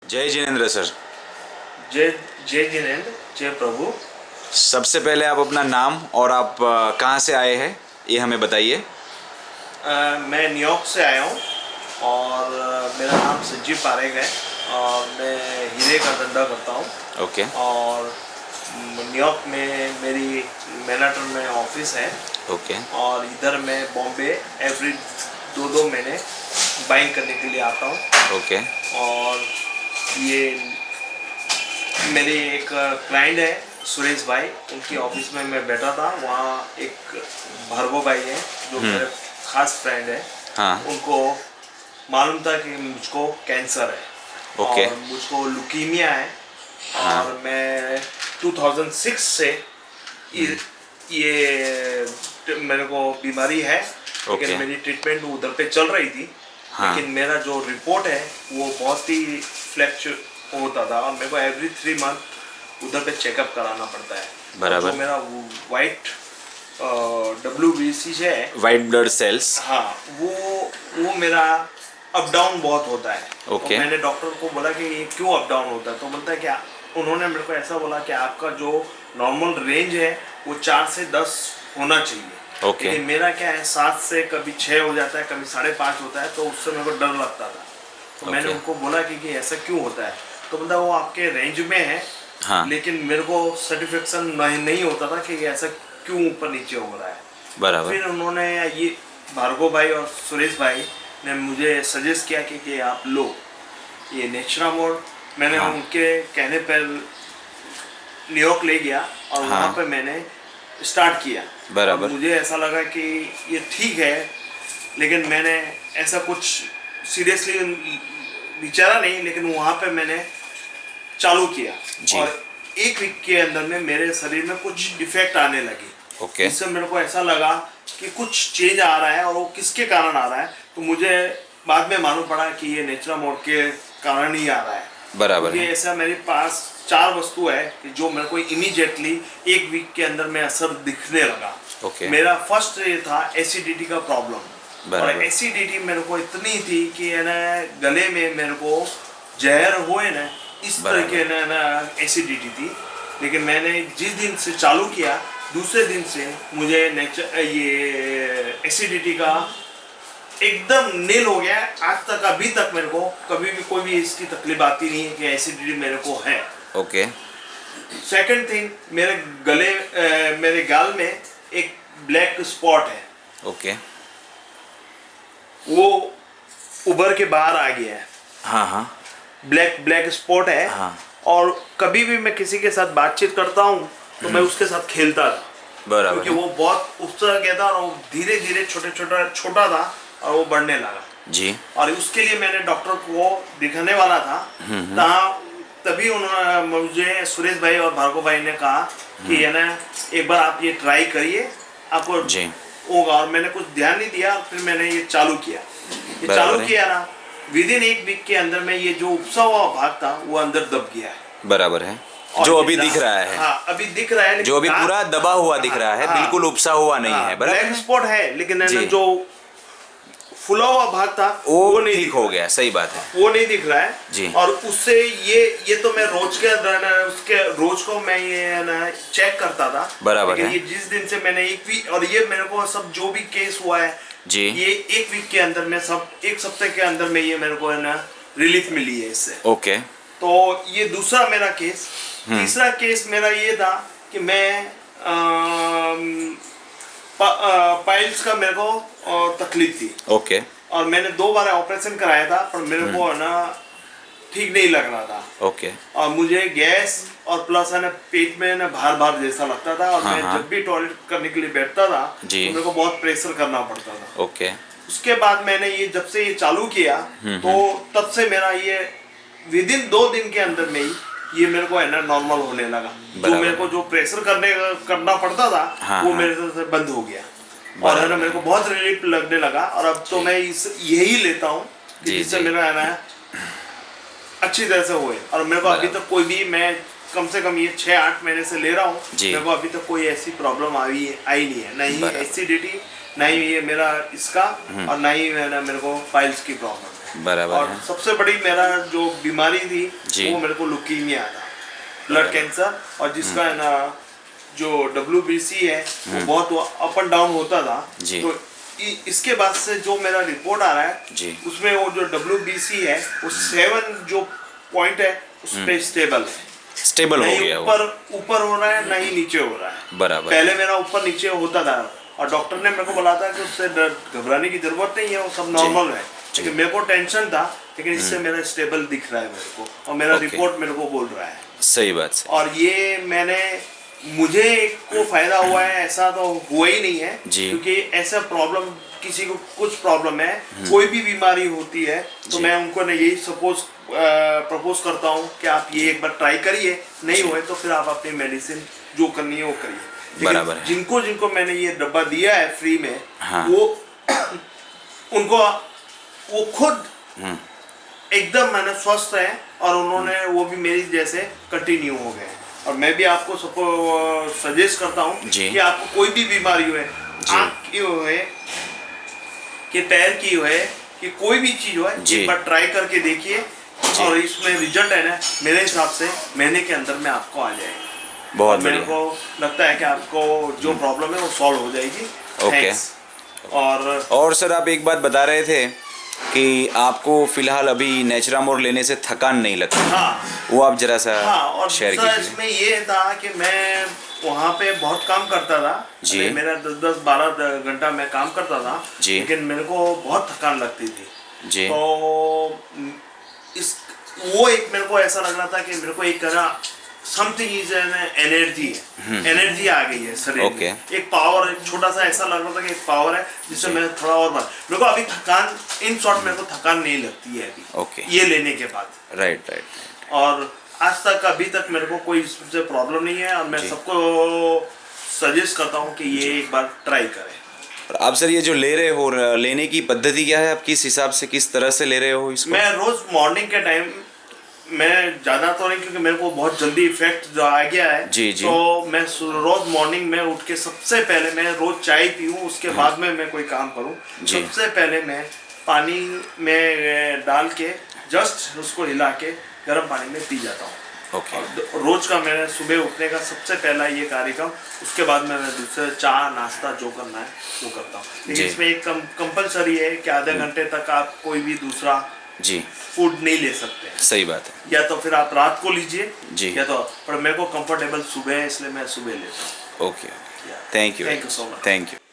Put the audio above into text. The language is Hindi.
जय जिनेंद्र सर। जय जय जिनेंद्र, जय प्रभु। सबसे पहले आप अपना नाम और आप कहाँ से आए हैं ये हमें बताइए। मैं न्यूयॉर्क से आया हूँ और मेरा नाम संजीव पारेख है और मैं हीरे का धंधा करता हूँ। ओके। और न्यूयॉर्क में मेरी मैनहट्टन में ऑफिस है। ओके। और इधर मैं बॉम्बे एवरी 2-2 महीने बाइंग करने के लिए आता हूँ। ओके। और ये मेरे एक क्लाइंट है सुरेश भाई, उनकी ऑफिस में मैं बैठा था। वहाँ एक भार्गव भाई है जो मेरे खास फ्रेंड है। हाँ। उनको मालूम था कि मुझको कैंसर है। ओके। और मुझको लुकीमिया है। हाँ। और मैं 2006 से ये मेरे को बीमारी है। लेकिन मेरी ट्रीटमेंट उधर पे चल रही थी। हाँ। लेकिन मेरा जो रिपोर्ट है वो बहुत ही फ्लैक्चुएट होता था और मेरे को एवरी 3 मंथ उधर पे चेकअप कराना पड़ता है। बराबर। जो मेरा वाइट WBC है, वाइट ब्लड सेल्स। हाँ, वो मेरा अप डाउन बहुत होता है। ओके। तो मैंने डॉक्टर को बोला कि ये क्यों अप डाउन होता है, तो बोलता है क्या, उन्होंने मेरे को ऐसा बोला कि आपका जो नॉर्मल रेंज है वो 4 से 10 होना चाहिए। ओके। लेकिन मेरा क्या है 7 से कभी 6 हो जाता है, कभी 5.5 होता है। तो उससे मेरे को डर लगता था। तो मैंने उनको बोला कि ऐसा क्यों होता है, तो बोलता वो आपके रेंज में है। हाँ। लेकिन मेरे को सर्टिफिकेशन नहीं होता था कि ऐसा क्यों ऊपर नीचे हो रहा है। बराबर। फिर उन्होंने ये भार्गव भाई और सुरेश भाई ने मुझे सजेस्ट किया कि आप लो ये नेचुरामोड। मैंने उनके कहने पर न्यूयॉर्क ले गया और वहाँ पे मैंने स्टार्ट किया। बराबर। और मुझे ऐसा लगा कि ये ठीक है, लेकिन मैंने ऐसा कुछ सीरियसली विचारा नहीं। लेकिन वहाँ पे मैंने चालू किया और 1 वीक के अंदर में मेरे शरीर में कुछ इफेक्ट आने लगे। ओके। इससे मेरे को ऐसा लगा कि कुछ चेंज आ रहा है और वो किसके कारण आ रहा है। तो मुझे बाद में मालूम पड़ा कि ये नेचुरामोड के कारण ही आ रहा है। बराबर। ये ऐसा मेरे पास 4 वस्तु है कि जो मेरे को इमीडिएटली 1 वीक के अंदर में असर दिखने लगा। ओके। मेरा फर्स्ट ये था एसिडिटी का प्रॉब्लम। और एसिडिटी मेरे को इतनी थी कि है ना गले में मेरे को जहर हुए ना, इस तरह के ना एसिडिटी थी। लेकिन मैंने जिस दिन से चालू किया दूसरे दिन से मुझे ये एसिडिटी का एकदम नील हो गया। आज तक अभी तक मेरे को कभी भी कोई भी इसकी तकलीफ आती नहीं है कि एसिडिटी मेरे को है। ओके। सेकंड थिंग, मेरे मेरे गाल में एक ब्लैक स्पॉट है। ओके। वो उभर के बाहर आ गया है। हाँ हाँ। ब्लैक स्पॉट है। हाँ। और कभी भी मैं किसी के साथ बातचीत करता हूँ तो मैं उसके साथ खेलता था। बराबर। क्योंकि वो बहुत उत्साह गया था और वो धीरे धीरे छोटा था और वो बढ़ने लगा जी। और उसके लिए मैंने डॉक्टर को दिखाने वाला था। तभी उन्होंने मुझे सुरेश भाई और भार्गव भाई ने कहा कि है ना एक बार आप ये ट्राई करिए, आपको जी होगा। और मैंने कुछ ध्यान नहीं दिया। फिर मैंने ये चालू किया ना, विदिन 1 वीक के अंदर में ये जो उपसा हुआ भाग था वो अंदर दब गया है। बराबर है। जो अभी दिख रहा है। हाँ, अभी दिख रहा है, जो अभी पूरा दबा हुआ दिख रहा है। बिल्कुल उपसा हुआ नहीं है। बराबर। ब्लैक स्पॉट है, लेकिन जो फुला हुआ भाग था वो नहीं ठीक हो गया। सही बात है, वो नहीं दिख रहा है जी। और उससे ये तो मैं रोज को मैं ये ना चेक करता था। बराबर है। ये जिस दिन से मैंने 1 वीक और ये मेरे को सब जो भी केस हुआ है जी, ये 1 वीक के अंदर में सब 1 सप्ताह के अंदर में ये मेरे को है ना रिलीफ मिली है इससे। ओके। तो ये दूसरा मेरा केस। तीसरा केस मेरा ये था कि मैं पाइल्स का मेरे को तकलीफ थी। ओके। और मैंने 2 बार ऑपरेशन कराया था पर मेरे को है ना ठीक नहीं लग रहा था। ओके। और मुझे गैस और प्लस है ना पेट में ना भार जैसा लगता था। और मैं जब भी टॉयलेट करने के लिए बैठता था तो मेरे को बहुत प्रेशर करना पड़ता था। ओके। उसके बाद मैंने ये जब से ये चालू किया तो तब से मेरा ये विदिन 2 दिन के अंदर में ही ये मेरे को है ना नॉर्मल होने लगा। जो मेरे को जो प्रेशर करना पड़ता था वो मेरे से बंद हो गया। और है ना मेरे को बहुत रिलीफ लगने लगा। और अब तो मैं यही लेता हूँ जिससे मेरा है ना अच्छी तरह से हुए। और मेरे को अभी तक कोई भी, मैं कम से कम ये 6-8 महीने से ले रहा हूँ, मेरे को अभी तक कोई ऐसी प्रॉब्लम आई नहीं है। नहीं एसिडिटी, नहीं ये मेरा इसका, और नहीं मेरे को पाइल्स की प्रॉब्लम है। बराबर और है। सबसे बड़ी मेरा जो बीमारी थी जी। वो मेरे को लुकीमिया था, ब्लड कैंसर, और जिसका है ना जो WBC है वो बहुत अप एंड डाउन होता था। जी। तो इसके बाद से जो मेरा रिपोर्ट आ रहा है जी। उसमें वो जो WBC है वो 7 जो पॉइंट है उस पे स्टेबल है, स्टेबल हो नहीं गया वो। ऊपर हो रहा है नहीं नीचे हो रहा है। बराबर। पहले मेरा ऊपर नीचे होता था और डॉक्टर ने मेरे को बोला था कि उससे घबराने की जरूरत नहीं है, वो सब नॉर्मल है। लेकिन मेरे को टेंशन था, लेकिन इससे मेरा स्टेबल दिख रहा है मेरे को, और मेरा रिपोर्ट मेरे को बोल रहा है। सही बात से। और ये मुझे को फायदा हुआ है ऐसा तो हुआ ही नहीं है, क्योंकि ऐसा प्रॉब्लम किसी को कुछ प्रॉब्लम है, कोई भी बीमारी होती है तो मैं उनको ना यही प्रपोज करता हूँ कि आप ये एक बार ट्राई करिए, नहीं हुए तो फिर आप अपनी मेडिसिन जो करनी है वो करिए। बराबर है। जिनको मैंने ये डब्बा दिया है फ्री में, हाँ। वो खुद एकदम मैंने स्वस्थ है और उन्होंने वो भी मेरी जैसे कंटिन्यू हो गए। और मैं भी आपको सबको सजेस्ट करता हूँ कि आपको कोई भी बीमारी हुए, आँख की हुए कि पैर की हुए कि कोई भी चीज हो, एक बार ट्राई करके देखिए और इसमें रिजल्ट है ना मेरे हिसाब से महीने के अंदर में आपको आ जाएगा। बहुत मेरे को लगता है कि आपको जो प्रॉब्लम है वो सॉल्व हो जाएगी। ओके। और सर आप एक बात बता रहे थे कि आपको फिलहाल अभी नेचुरामोर लेने से थकान नहीं लगती। हाँ, वो आप जरा सा और शेयर कीजिए। इसमें ये था कि मैं वहाँ पे बहुत काम करता था जी। मेरा 10-12 घंटा मैं काम करता था जी। लेकिन मेरे को बहुत थकान लगती थी जी। तो वो एक मेरे को ऐसा लग रहा था कि मेरे को एक समथिंग इज एन एनर्जी आ गई है शरीर में, एक पावर, एक छोटा सा ऐसा लग रहा था कि एक पावर है जिससे मैं थोड़ा और मेरे को अभी थकान, इन शॉर्ट मेरे को थकान नहीं लगती है अभी ये लेने के बाद। राइट। और आज तक अभी तक मेरे को कोई इससे प्रॉब्लम नहीं है और मैं सबको सजेस्ट करता हूँ कि ये एक बार ट्राई करें। आप सर ये जो ले रहे हो, लेने की पद्धति क्या है, आप किस हिसाब से किस तरह से ले रहे हो इसको? मैं रोज मॉर्निंग के टाइम, मैं ज़्यादा तो नहीं क्योंकि मेरे को बहुत जल्दी इफेक्ट जो आ गया है, जी। तो मैं रोज मॉर्निंग में उठ के सबसे पहले मैं रोज चाय पीऊँ, उसके बाद में मैं कोई काम करूँ, सबसे पहले मैं पानी में डाल के जस्ट उसको हिला के गर्म पानी में पी जाता हूँ। रोज का मैंने सुबह उठने का सबसे पहला ये कार्यक्रम, उसके बाद में मैं दूसरे चाय नाश्ता जो करना है वो करता हूँ। लेकिन इसमें एक कंपलसरी है कि आधे घंटे तक आप कोई भी दूसरा फूड नहीं ले सकते। सही बात है। या तो फिर आप रात को लीजिए या तो, पर मेरे को कंफर्टेबल सुबह है इसलिए मैं सुबह लेता हूँ। Okay, thank you so much. Thank you.